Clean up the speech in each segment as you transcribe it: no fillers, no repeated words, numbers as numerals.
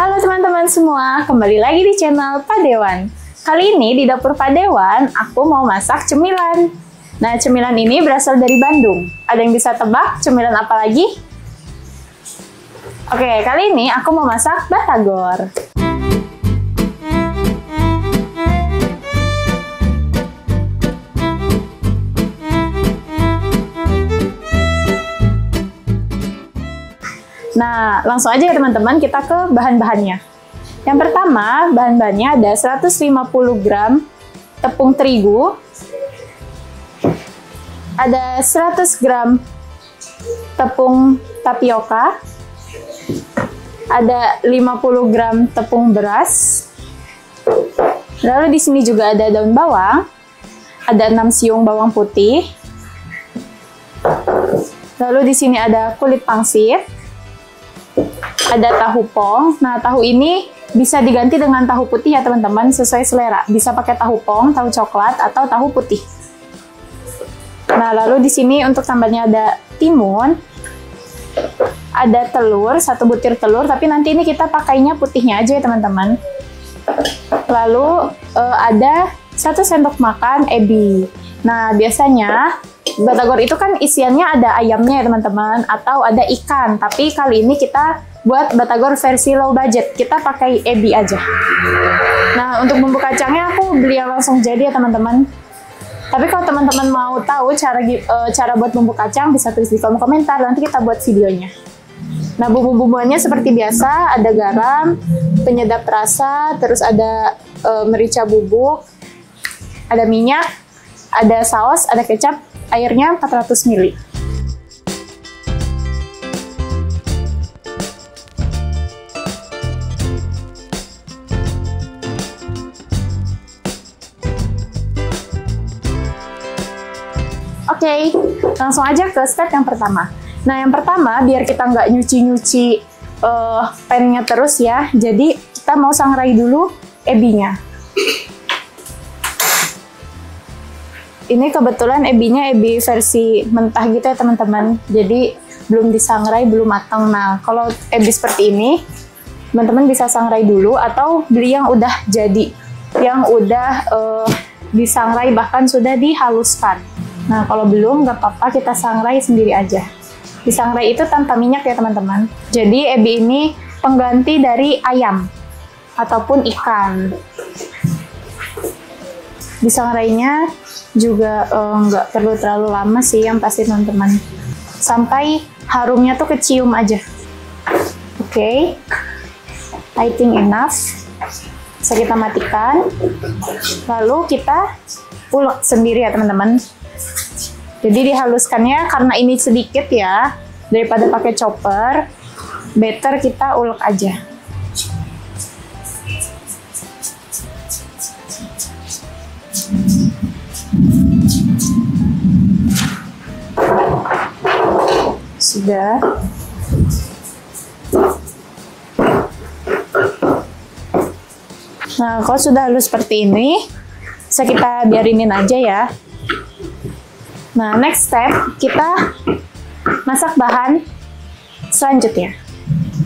Halo teman-teman semua, kembali lagi di channel Pak Dewan. Kali ini di dapur Pak Dewan, aku mau masak cemilan. Nah, cemilan ini berasal dari Bandung. Ada yang bisa tebak cemilan apa lagi? Oke, kali ini aku mau masak batagor. Nah, langsung aja ya teman-teman, kita ke bahan-bahannya. Yang pertama, bahan-bahannya ada 150 gram tepung terigu, ada 100 gram tepung tapioka, ada 50 gram tepung beras, lalu di sini juga ada daun bawang, ada 6 siung bawang putih, lalu di sini ada kulit pangsit, ada tahu pong. Nah, tahu ini bisa diganti dengan tahu putih ya teman-teman, sesuai selera. Bisa pakai tahu pong, tahu coklat, atau tahu putih. Nah, lalu di sini untuk tambahannya ada timun, ada telur, 1 butir telur, tapi nanti ini kita pakainya putihnya aja ya teman-teman. Lalu ada 1 sendok makan ebi. Nah, biasanya batagor itu kan isiannya ada ayamnya ya teman-teman, atau ada ikan. Tapi kali ini kita buat batagor versi low budget, kita pakai ebi aja. Nah, untuk bumbu kacangnya aku beli yang langsung jadi ya teman-teman. Tapi kalau teman-teman mau tahu cara buat bumbu kacang, bisa tulis di kolom komentar, nanti kita buat videonya. Nah, bumbu-bumbuannya seperti biasa, ada garam, penyedap rasa, terus ada merica bubuk, ada minyak, ada saus, ada kecap, airnya 400 ml. Oke, langsung aja ke step yang pertama. Nah, yang pertama, biar kita nggak nyuci-nyuci pannya terus ya, jadi kita mau sangrai dulu ebinya. Ini kebetulan ebinya ebi versi mentah gitu ya teman-teman, jadi belum disangrai, belum matang. Nah, kalau ebi seperti ini, teman-teman bisa sangrai dulu atau beli yang udah jadi, yang udah disangrai bahkan sudah dihaluskan. Nah, kalau belum, nggak apa-apa, kita sangrai sendiri aja. Disangrai itu tanpa minyak ya teman-teman. Jadi ebi ini pengganti dari ayam ataupun ikan. Disangrainya juga nggak perlu terlalu lama sih, yang pasti teman-teman. Sampai harumnya tuh kecium aja. Oke, I think enough. Bisa kita matikan. Lalu kita ulek sendiri ya teman-teman. Jadi dihaluskannya, karena ini sedikit ya, daripada pakai chopper, better kita ulek aja. Sudah. Nah, kalau sudah halus seperti ini, bisa kita biarinin aja ya. Nah, next step, kita masak bahan selanjutnya.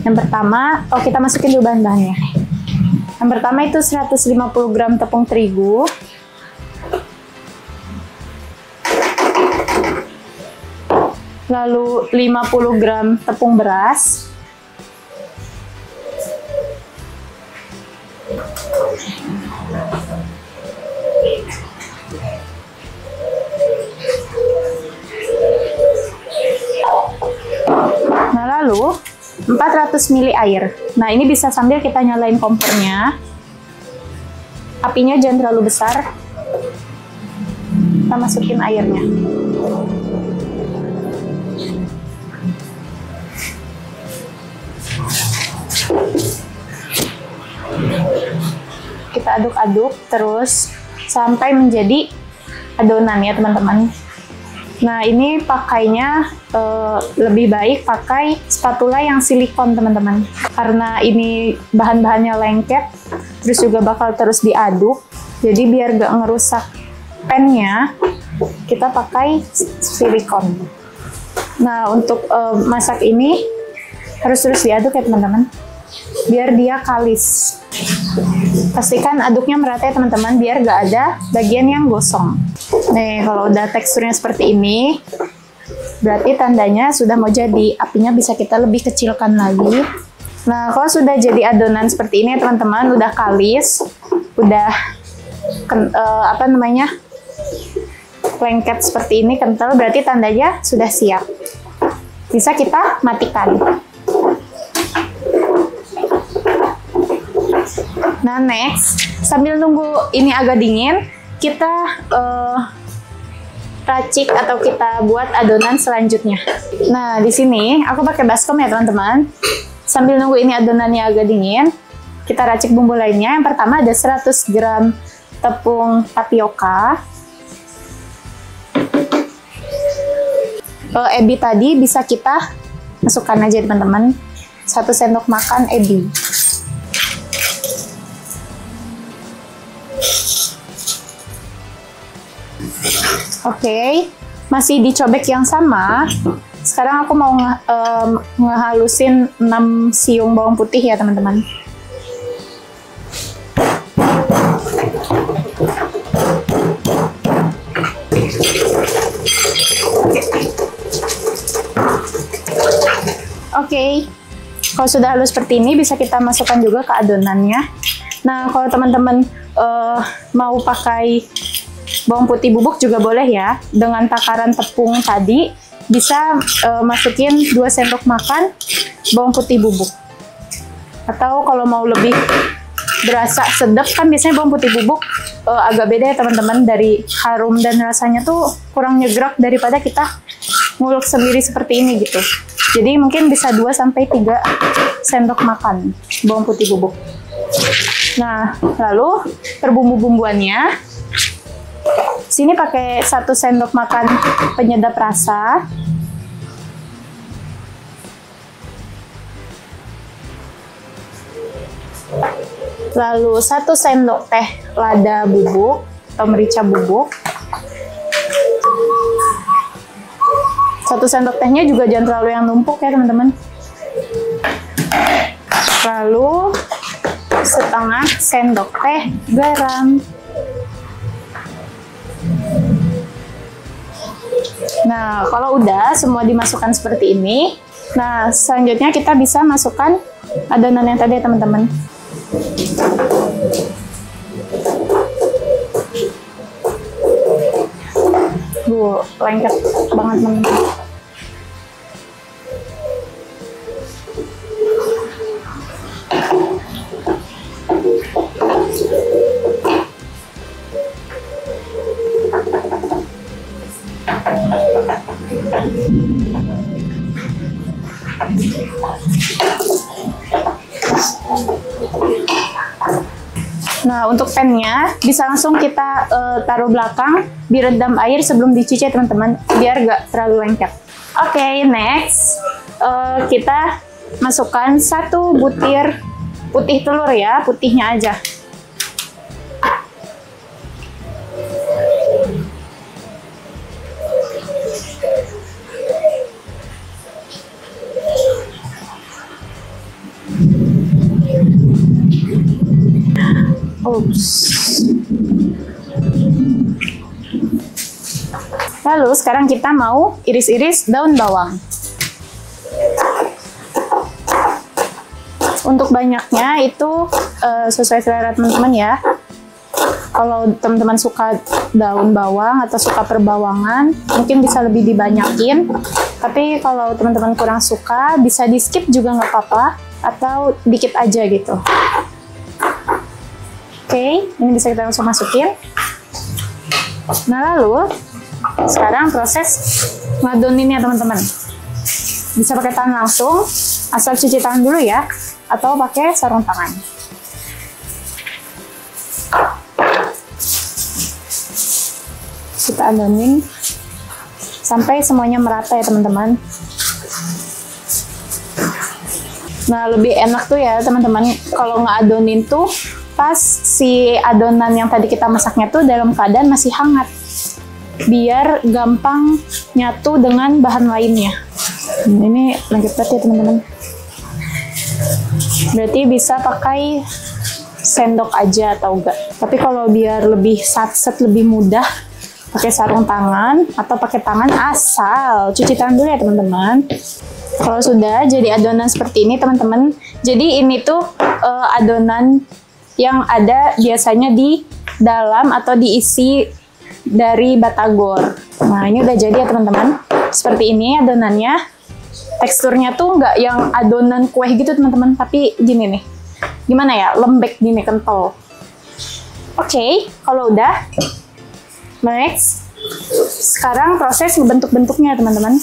Yang pertama, kita masukin dulu bahan-bahannya. Yang pertama itu 150 gram tepung terigu. Lalu 50 gram tepung beras. Nah, lalu 400 ml air. Nah, ini bisa sambil kita nyalain kompornya. Apinya jangan terlalu besar. Kita masukin airnya. Kita aduk-aduk terus sampai menjadi adonan ya teman-teman. Nah, ini pakainya lebih baik pakai spatula yang silikon teman-teman, karena ini bahan-bahannya lengket, terus juga bakal terus diaduk, jadi biar gak ngerusak pannya, kita pakai silikon. Nah, untuk masak ini harus terus diaduk ya teman-teman. biar dia kalis. Pastikan aduknya merata ya teman-teman, biar gak ada bagian yang gosong. Nih, kalau udah teksturnya seperti ini, berarti tandanya sudah mau jadi. Apinya bisa kita lebih kecilkan lagi. Nah, kalau sudah jadi adonan seperti ini ya teman-teman, udah kalis, udah lengket seperti ini, kental, berarti tandanya sudah siap. Bisa kita matikan. Nah, next, sambil nunggu ini agak dingin, kita racik atau kita buat adonan selanjutnya. Nah, di sini aku pakai baskom ya teman-teman. Sambil nunggu ini adonannya agak dingin, kita racik bumbu lainnya. Yang pertama ada 100 gram tepung tapioka. Ebi tadi bisa kita masukkan aja teman-teman. 1 sendok makan ebi. Oke, masih dicobek yang sama. Sekarang aku mau ngehalusin 6 siung bawang putih ya teman-teman. Oke, kalau sudah halus seperti ini bisa kita masukkan juga ke adonannya. Nah, kalau teman-teman mau pakai bawang putih bubuk juga boleh ya. Dengan takaran tepung tadi bisa masukin 2 sendok makan bawang putih bubuk. Atau kalau mau lebih berasa sedap, kan biasanya bawang putih bubuk agak beda ya teman-teman, dari harum dan rasanya tuh kurang nyegrak daripada kita ngulek sendiri seperti ini gitu. Jadi mungkin bisa 2-3 sendok makan bawang putih bubuk. Nah, lalu perbumbu-bumbuannya, sini pakai 1 sendok makan penyedap rasa. Lalu 1 sendok teh lada bubuk atau merica bubuk. 1 sendok tehnya juga jangan terlalu yang numpuk ya teman-teman. Lalu setengah sendok teh garam. Nah, kalau udah semua dimasukkan seperti ini, nah selanjutnya kita bisa masukkan adonan yang tadi ya teman-teman. Lengket banget teman-teman. Nah, untuk pennya bisa langsung kita taruh belakang, direndam air sebelum dicuci teman-teman, biar gak terlalu lengket. Oke, next kita masukkan 1 butir putih telur ya, putihnya aja. Lalu sekarang kita mau iris-iris daun bawang. Untuk banyaknya itu sesuai selera teman-teman ya. Kalau teman-teman suka daun bawang atau suka perbawangan, mungkin bisa lebih dibanyakin. Tapi kalau teman-teman kurang suka, bisa di skip juga nggak apa-apa, atau dikit aja gitu. Oke, ini bisa kita langsung masukin. Nah, lalu sekarang proses ngadoninnya teman-teman. Bisa pakai tangan langsung, asal cuci tangan dulu ya, atau pakai sarung tangan. Kita adonin sampai semuanya merata ya teman-teman. Nah, lebih enak tuh ya teman-teman kalau ngeadonin tuh pas si adonan yang tadi kita masaknya tuh dalam keadaan masih hangat, biar gampang nyatu dengan bahan lainnya. Ini lengket banget ya teman-teman. Berarti bisa pakai sendok aja atau enggak. Tapi kalau biar lebih satset, lebih mudah, pakai sarung tangan atau pakai tangan asal cuci tangan dulu ya teman-teman. Kalau sudah jadi adonan seperti ini teman-teman, jadi ini tuh adonan yang ada biasanya di dalam atau diisi dari batagor. Nah ini udah jadi ya teman-teman, seperti ini adonannya. Teksturnya tuh nggak yang adonan kue gitu teman-teman, tapi gini nih, gimana ya, lembek gini, kental. Oke, kalau udah, next, sekarang proses ngebentuk-bentuknya teman-teman.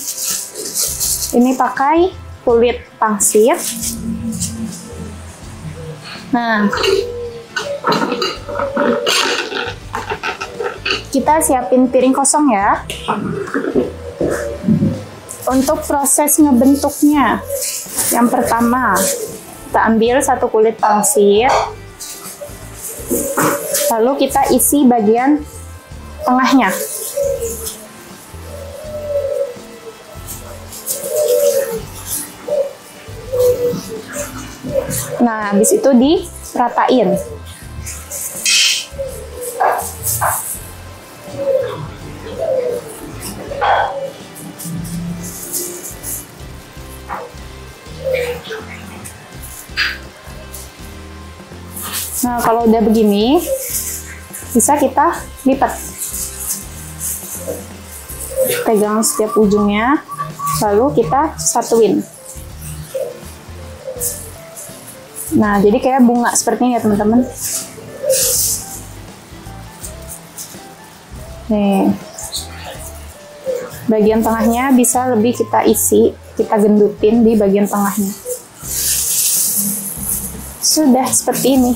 Ini pakai kulit pangsit. Nah, kita siapin piring kosong ya. Untuk proses ngebentuknya, yang pertama, kita ambil satu kulit pangsit, lalu kita isi bagian tengahnya. Nah, habis itu diratain. Nah, kalau udah begini, bisa kita lipat. Pegang setiap ujungnya, lalu kita satuin. Nah, jadi kayak bunga seperti ini ya teman-teman. Nih, bagian tengahnya bisa lebih kita isi, kita gendutin di bagian tengahnya. Sudah seperti ini.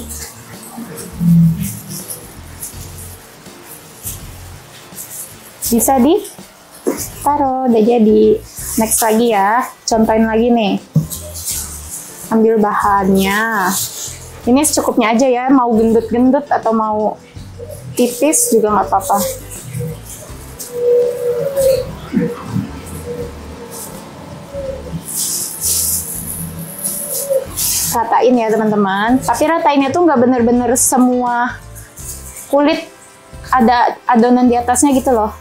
Bisa ditaruh, udah jadi. Next lagi ya, contohin lagi nih. Ambil bahannya. Ini secukupnya aja ya, mau gendut-gendut atau mau tipis juga nggak apa-apa. Ratain ya teman-teman. Tapi ratainnya tuh nggak bener-bener semua kulit ada adonan di atasnya gitu loh.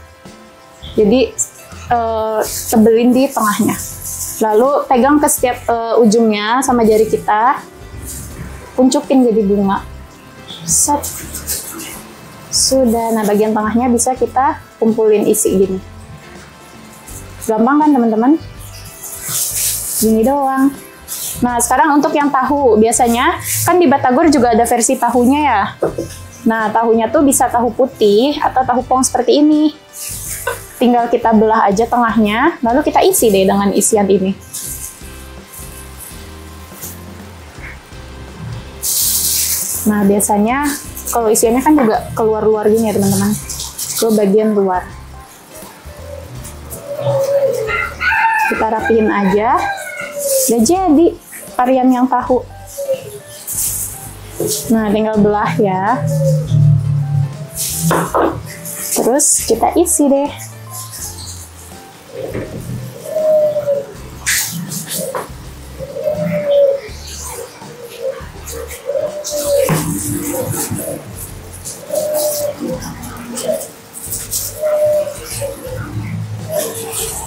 Jadi tebelin di tengahnya. Lalu pegang ke setiap ujungnya sama jari kita, kuncukin jadi bunga. Set. Sudah, nah bagian tengahnya bisa kita kumpulin isi gini. Gampang kan teman-teman? Gini doang. Nah sekarang untuk yang tahu, biasanya kan di batagor juga ada versi tahunya ya. Nah tahunya tuh bisa tahu putih atau tahu pong seperti ini. Tinggal kita belah aja tengahnya, lalu kita isi deh dengan isian ini. Nah, biasanya kalau isiannya kan juga keluar-luar gini ya teman-teman, ke bagian luar. Kita rapihin aja, udah jadi varian yang tahu. Nah, tinggal belah ya. Terus kita isi deh.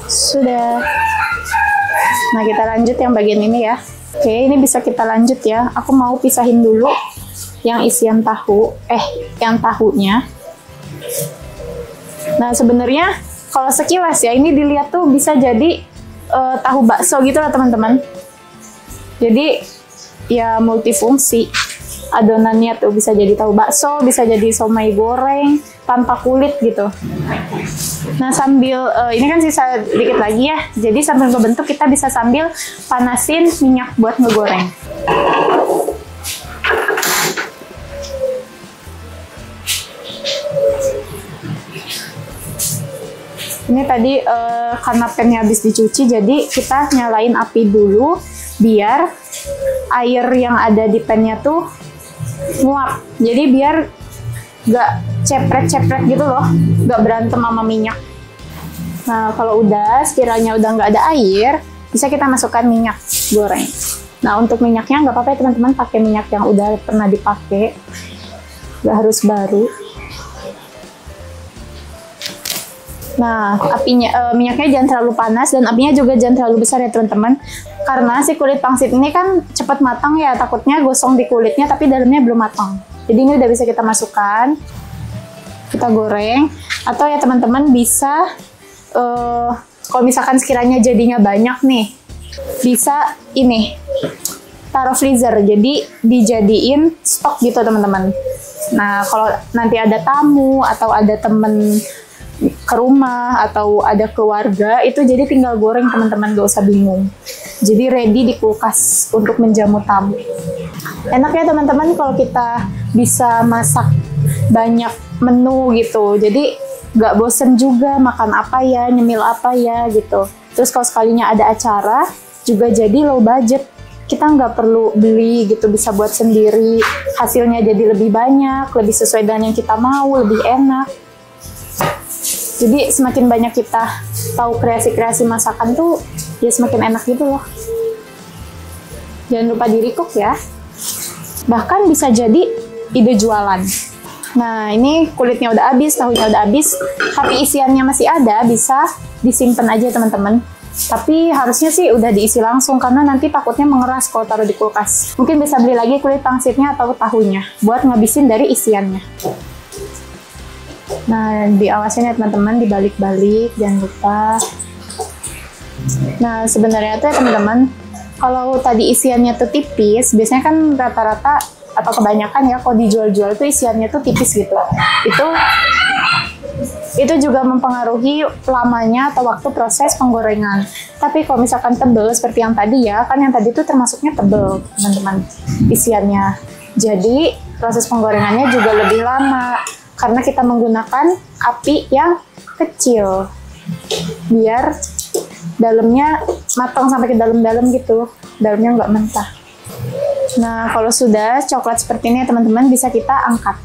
Sudah. Nah, kita lanjut yang bagian ini ya. Oke, ini bisa kita lanjut ya. Aku mau pisahin dulu yang isian tahu, yang tahunya. Nah, sebenarnya kalau sekilas ya, ini dilihat tuh bisa jadi tahu bakso gitu lah teman-teman. Jadi ya multifungsi. Adonannya tuh bisa jadi tahu bakso, bisa jadi somai goreng tanpa kulit gitu. Nah sambil ini kan sisa dikit lagi ya, jadi sambil ngebentuk kita bisa sambil panasin minyak buat ngegoreng. Ini tadi karena pennya habis dicuci, jadi kita nyalain api dulu biar air yang ada di pennya tuh nguap. Jadi biar nggak cepret-cepret gitu loh, nggak berantem sama minyak. Nah kalau udah sekiranya udah nggak ada air, bisa kita masukkan minyak goreng. Nah, untuk minyaknya nggak apa-apa ya teman-teman, pakai minyak yang udah pernah dipakai, nggak harus baru. Nah, minyaknya jangan terlalu panas dan apinya juga jangan terlalu besar ya teman-teman. Karena si kulit pangsit ini kan cepat matang ya, takutnya gosong di kulitnya tapi dalamnya belum matang. Jadi ini udah bisa kita masukkan, kita goreng. Atau ya teman-teman bisa, kalau misalkan sekiranya jadinya banyak nih, bisa ini taruh freezer, jadi dijadiin stok gitu teman-teman. Nah, kalau nanti ada tamu atau ada temen ke rumah atau ada keluarga, itu jadi tinggal goreng teman-teman, gak usah bingung. Jadi ready di kulkas untuk menjamu tamu. Enak ya teman-teman kalau kita bisa masak banyak menu gitu, jadi gak bosen juga makan apa ya, nyemil apa ya gitu. Terus kalau sekalinya ada acara juga jadi low budget, kita nggak perlu beli gitu, bisa buat sendiri, hasilnya jadi lebih banyak, lebih sesuai dengan yang kita mau, lebih enak. Jadi semakin banyak kita tahu kreasi-kreasi masakan tuh, ya semakin enak gitu loh. Jangan lupa di-recook ya. Bahkan bisa jadi ide jualan. Nah, ini kulitnya udah habis, tahunya udah habis, tapi isiannya masih ada, bisa disimpan aja teman-teman. Tapi harusnya sih udah diisi langsung, karena nanti takutnya mengeras kalau taruh di kulkas. Mungkin bisa beli lagi kulit pangsitnya atau tahunya buat ngabisin dari isiannya. Nah, diawasin ya teman-teman, dibalik-balik, jangan lupa. Nah, sebenarnya tuh ya teman-teman, kalau tadi isiannya tuh tipis, biasanya kan rata-rata atau kebanyakan ya kalau dijual-jual tuh isiannya tuh tipis gitu. Itu juga mempengaruhi lamanya atau waktu proses penggorengan. Tapi kalau misalkan tebel seperti yang tadi ya, kan yang tadi itu termasuknya tebel teman-teman isiannya. Jadi proses penggorengannya juga lebih lama karena kita menggunakan api yang kecil biar dalamnya matang sampai ke dalam-dalam gitu, dalamnya nggak mentah. Nah, kalau sudah coklat seperti ini teman-teman, bisa kita angkat.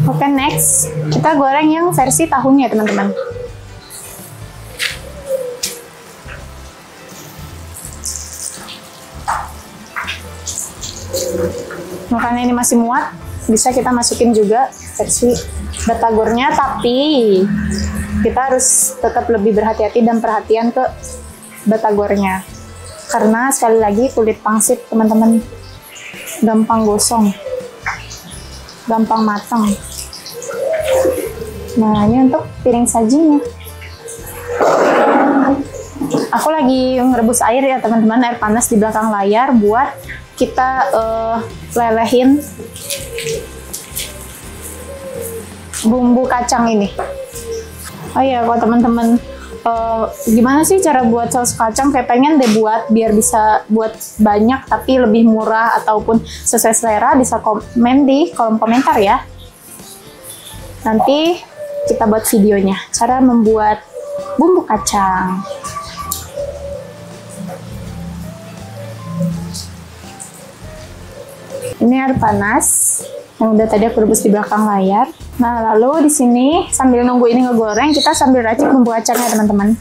Oke, next kita goreng yang versi tahunya teman-teman. Makanya ini masih muat, bisa kita masukin juga versi batagornya, tapi kita harus tetap lebih berhati-hati dan perhatian ke batagornya. Karena sekali lagi kulit pangsit teman-teman gampang gosong, gampang matang. Nah, ini untuk piring sajinya. Aku lagi ngerebus air ya teman-teman, air panas di belakang layar buat kita lelehin bumbu kacang ini. Oh iya, kalau teman-teman gimana sih cara buat saus kacang, kayak pengen deh buat biar bisa buat banyak tapi lebih murah ataupun sesuai selera, bisa komen di kolom komentar ya. Nanti kita buat videonya cara membuat bumbu kacang. Ini air panas yang udah tadi aku rebus di belakang layar. Nah, lalu di sini sambil nunggu ini ngegoreng, kita sambil racik bumbu kacangnya teman-teman.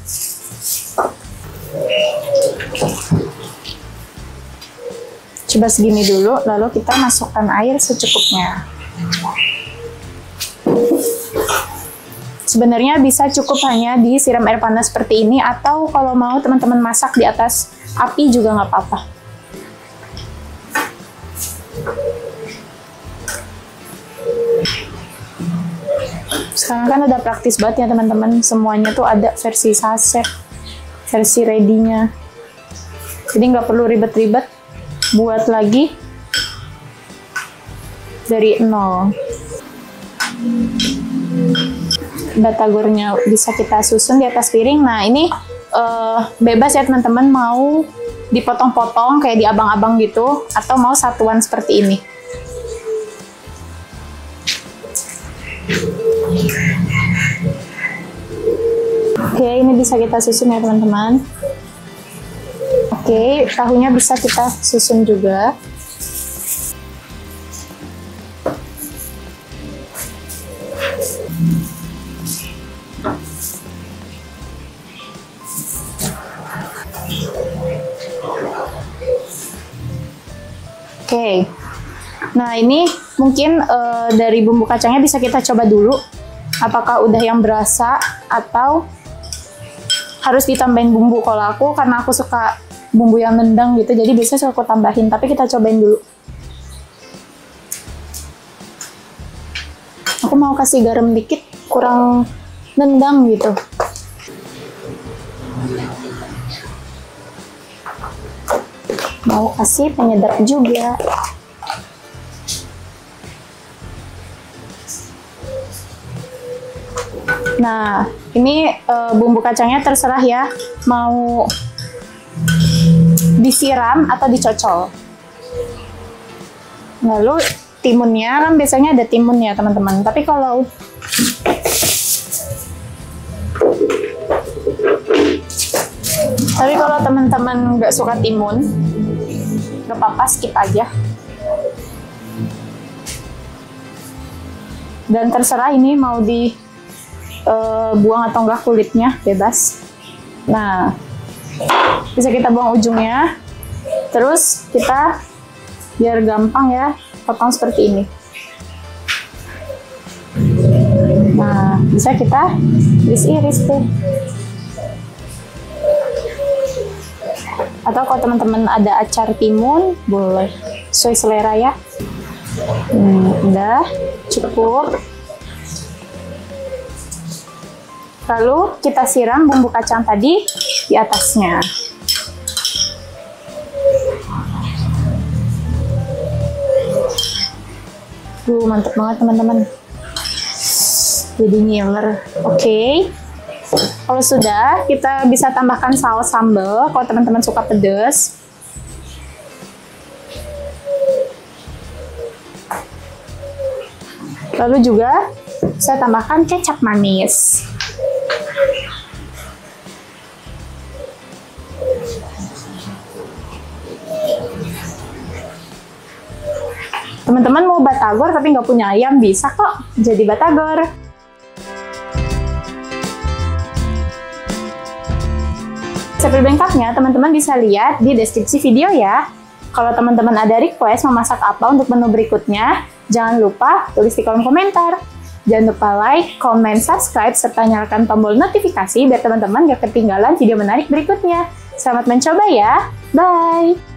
Coba segini dulu, lalu kita masukkan air secukupnya. Sebenarnya bisa cukup hanya disiram air panas seperti ini, atau kalau mau teman-teman masak di atas api juga nggak apa-apa. Sekarang kan udah praktis banget ya teman-teman, semuanya tuh ada versi saset, versi ready-nya. Jadi nggak perlu ribet-ribet buat lagi dari nol. Batagornya bisa kita susun di atas piring. Nah, ini bebas ya teman-teman, mau dipotong-potong kayak di abang-abang gitu, atau mau satuan seperti ini. Oke, ini bisa kita susun ya teman-teman. Oke, tahunya bisa kita susun juga. Oke, nah ini mungkin dari bumbu kacangnya bisa kita coba dulu apakah udah yang berasa atau harus ditambahin bumbu. Kalau aku, karena aku suka bumbu yang nendang gitu, jadi biasanya suka aku tambahin, tapi kita cobain dulu. Aku mau kasih garam dikit, kurang nendang gitu. Mau kasih penyedap juga. Nah, ini bumbu kacangnya terserah ya, mau disiram atau dicocol. Lalu timunnya, kan biasanya ada timun ya teman-teman, tapi kalau teman-teman nggak suka timun, nggak apa-apa, skip aja. Dan terserah ini mau dibuang atau enggak kulitnya, bebas. Nah, bisa kita buang ujungnya. Terus kita, biar gampang ya, potong seperti ini. Nah, bisa kita iris-iris tuh. Atau kalau teman-teman ada acar timun, boleh. Sesuai selera ya. Udah, cukup. Lalu kita siram bumbu kacang tadi di atasnya. Mantap banget teman-teman. Jadi ngiler. Oke. Kalau sudah, kita bisa tambahkan saus sambal kalau teman-teman suka pedas. Lalu juga saya tambahkan kecap manis. Teman-teman mau batagor tapi nggak punya ayam, bisa kok jadi batagor. Resep lengkapnya teman-teman bisa lihat di deskripsi video ya. Kalau teman-teman ada request memasak apa untuk menu berikutnya, jangan lupa tulis di kolom komentar. Jangan lupa like, comment, subscribe, serta nyalakan tombol notifikasi biar teman-teman gak ketinggalan video menarik berikutnya. Selamat mencoba ya, bye!